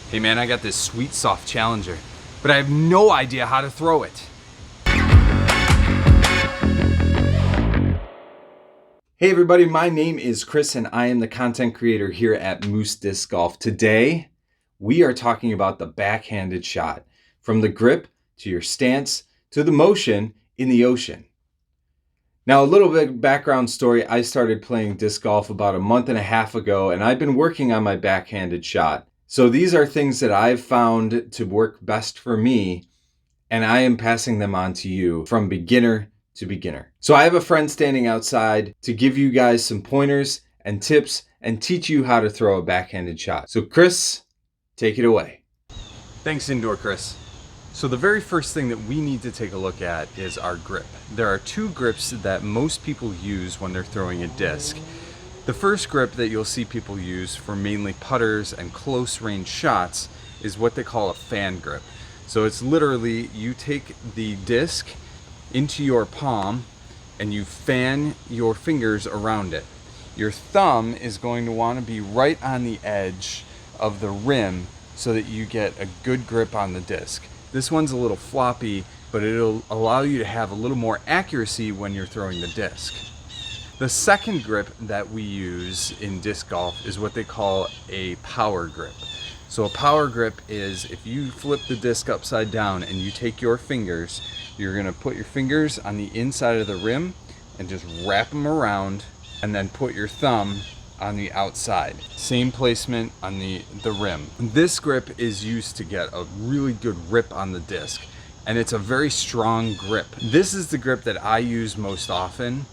Hey man, I got this sweet soft Challenger, but I have no idea how to throw it. Hey everybody, my name is Chris and I am the content creator here at Moose Disc Golf. Today, we are talking about the backhanded shot, from the grip to your stance to the motion in the ocean. Now, a little bit of background story. I started playing disc golf about a month and a half ago, and I've been working on my backhanded shot. So these are things that I've found to work best for me, and I am passing them on to you from beginner to beginner. So I have a friend standing outside to give you guys some pointers and tips and teach you how to throw a backhanded shot. So Chris, take it away. Thanks, Indoor Chris. So the very first thing that we need to take a look at is our grip. There are two grips that most people use when they're throwing a disc. The first grip that you'll see people use for mainly putters and close range shots is what they call a fan grip. So it's literally, you take the disc into your palm and you fan your fingers around it. Your thumb is going to want to be right on the edge of the rim so that you get a good grip on the disc. This one's a little floppy, but it'll allow you to have a little more accuracy when you're throwing the disc. The second grip that we use in disc golf is what they call a power grip. So a power grip is if you flip the disc upside down and you take your fingers, you're gonna put your fingers on the inside of the rim and just wrap them around and then put your thumb on the outside. Same placement on the rim. This grip is used to get a really good grip on the disc, and it's a very strong grip. This is the grip that I use most often,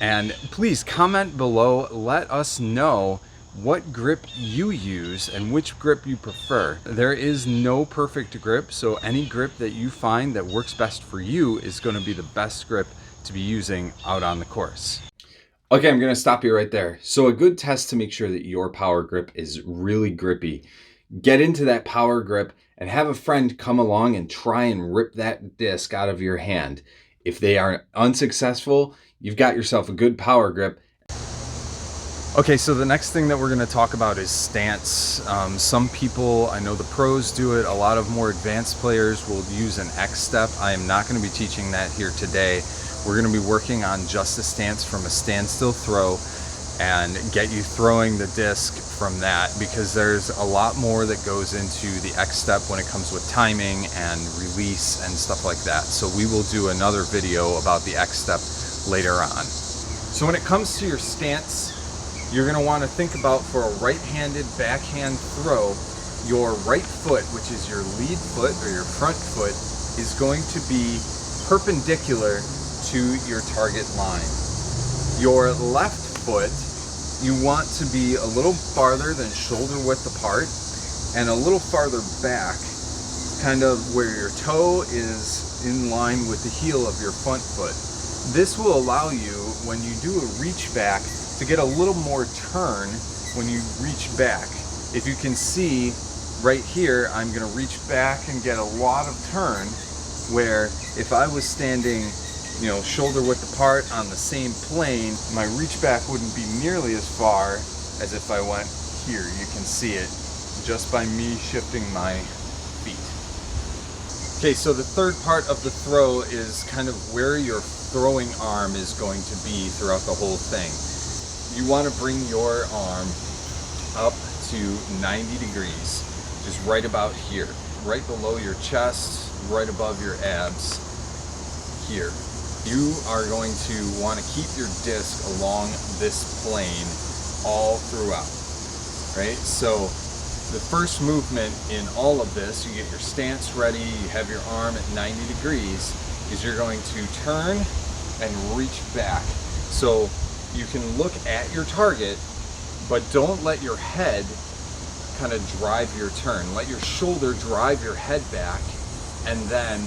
and please comment below, let us know what grip you use and which grip you prefer. There is no perfect grip, so any grip that you find that works best for you is going to be the best grip to be using out on the course. Okay, I'm going to stop you right there. So a good test to make sure that your power grip is really grippy. Get into that power grip and have a friend come along and try and rip that disc out of your hand. If they are unsuccessful, you've got yourself a good power grip. Okay, so the next thing that we're going to talk about is stance. Some people, I know the pros do it, a lot of more advanced players will use an X step. I am not going to be teaching that here today. We're going to be working on just a stance from a standstill throw and get you throwing the disc from that, because there's a lot more that goes into the X step when it comes with timing and release and stuff like that. So we will do another video about the X step later on. So when it comes to your stance, you're going to want to think about, for a right-handed backhand throw, your right foot, which is your lead foot or your front foot, is going to be perpendicular to your target line. Your left foot, you want to be a little farther than shoulder width apart and a little farther back, kind of where your toe is in line with the heel of your front foot. This will allow you, when you do a reach back, to get a little more turn when you reach back. If you can see right here, I'm going to reach back and get a lot of turn, where if I was standing, shoulder width apart on the same plane, my reach back wouldn't be nearly as far as if I went here. You can see it just by me shifting my feet. Okay, so the third part of the throw is kind of where your throwing arm is going to be throughout the whole thing. You want to bring your arm up to 90 degrees, just right about here, right below your chest, right above your abs here. You are going to want to keep your disc along this plane all throughout, right? So the first movement in all of this, you get your stance ready, you have your arm at 90 degrees, is you're going to turn and reach back. So you can look at your target, but don't let your head kind of drive your turn. Let your shoulder drive your head back, and then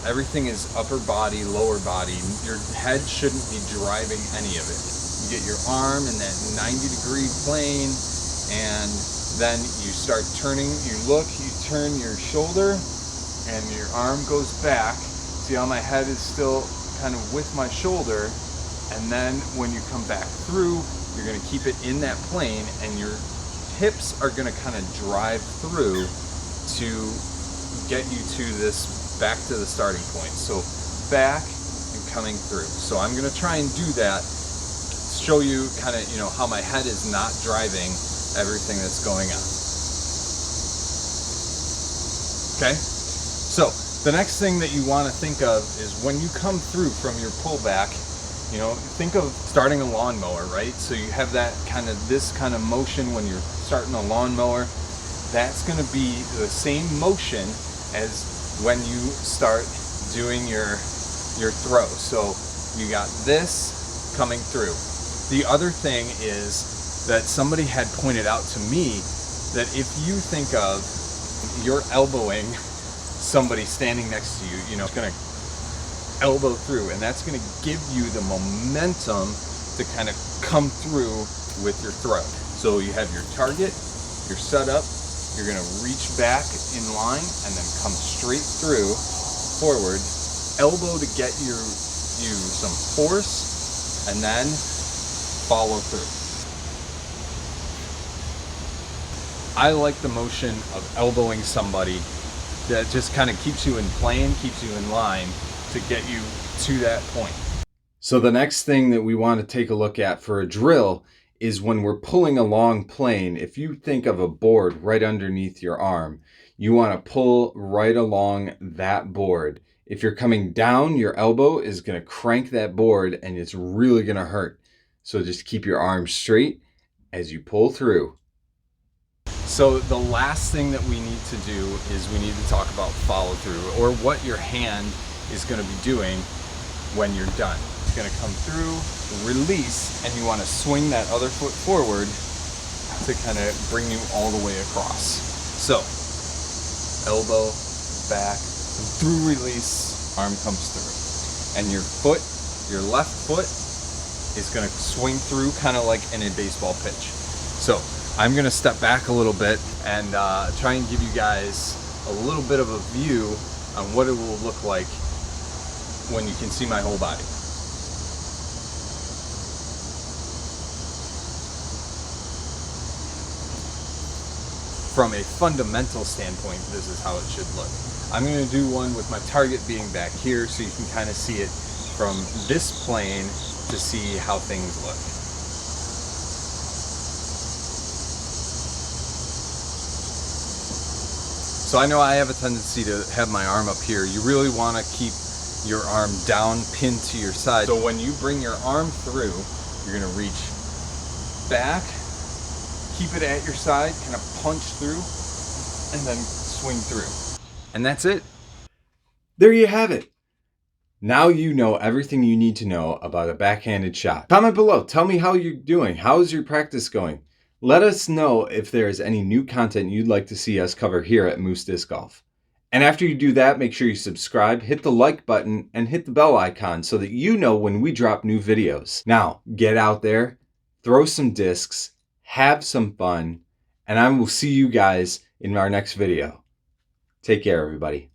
everything is upper body, lower body. Your head shouldn't be driving any of it. You get your arm in that 90-degree plane, and then you start turning. You look, you turn your shoulder, and your arm goes back. See how my head is still kind of with my shoulder, and then when you come back through, you're going to keep it in that plane, and your hips are going to kind of drive through to get you to this, back to the starting point. So back and coming through. So I'm gonna try and do that, show you kind of, how my head is not driving everything that's going on. Okay? So the next thing that you want to think of is when you come through from your pullback, think of starting a lawnmower, right? So you have that this kind of motion when you're starting a lawnmower. That's going to be the same motion as when you start doing your throw. So you got this coming through. The other thing is that somebody had pointed out to me that if you think of you're elbowing somebody standing next to you, it's going to elbow through, and that's going to give you the momentum to kind of come through with your throw. So you have your target, you're set up, you're going to reach back in line and then come straight through forward, elbow to get you some force, and then follow through. I like the motion of elbowing somebody. That just kind of keeps you in plane, keeps you in line to get you to that point. So the next thing that we want to take a look at for a drill is when we're pulling a long plane. If you think of a board right underneath your arm, you want to pull right along that board. If you're coming down, your elbow is going to crank that board and it's really going to hurt. So just keep your arm straight as you pull through. So the last thing that we need to do is we need to talk about follow through, or what your hand is going to be doing when you're done. It's going to come through, release, and you want to swing that other foot forward to kind of bring you all the way across. So elbow, back, through release, arm comes through. And your left foot is going to swing through kind of like in a baseball pitch. So I'm going to step back a little bit and try and give you guys a little bit of a view on what it will look like when you can see my whole body. From a fundamental standpoint, this is how it should look. I'm going to do one with my target being back here so you can kind of see it from this plane to see how things look. So I know I have a tendency to have my arm up here. You really want to keep your arm down, pinned to your side. So when you bring your arm through, you're going to reach back, keep it at your side, kind of punch through, and then swing through. And that's it. There you have it. Now you know everything you need to know about a backhanded shot. Comment below. Tell me how you're doing. How is your practice going? Let us know if there is any new content you'd like to see us cover here at Moose Disc Golf. And after you do that, make sure you subscribe, hit the like button, and hit the bell icon so that you know when we drop new videos. Now, get out there, throw some discs, have some fun, and I will see you guys in our next video. Take care, everybody.